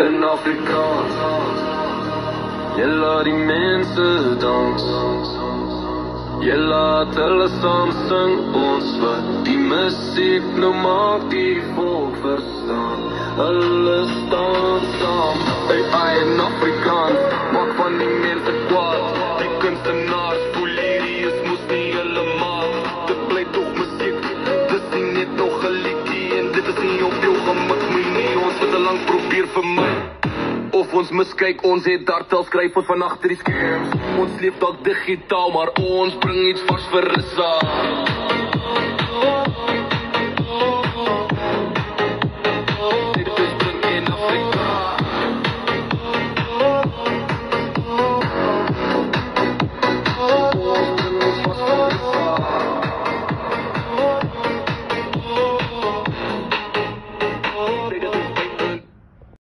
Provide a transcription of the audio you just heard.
in Afrikaans. Jy laat die mense dans. Jy laat hulle saam sing, ons wat die musiek nou maak die volk verstaan. Hulle staan saam, in Afrikaans, maak van die mense kwaad. Die kunstenaars, polities, moes nie hulle maak. Dit bly toch musiek, dis nie net nog een liedjie. En dit is nie op jou gemik, my nie, ons het al lang probeer vir my. Of ons miskyk, ons het dartel, skryf ons van achter die skerms. Ons leef dalk digitaal, maar ons bring iets vars vir Rissa.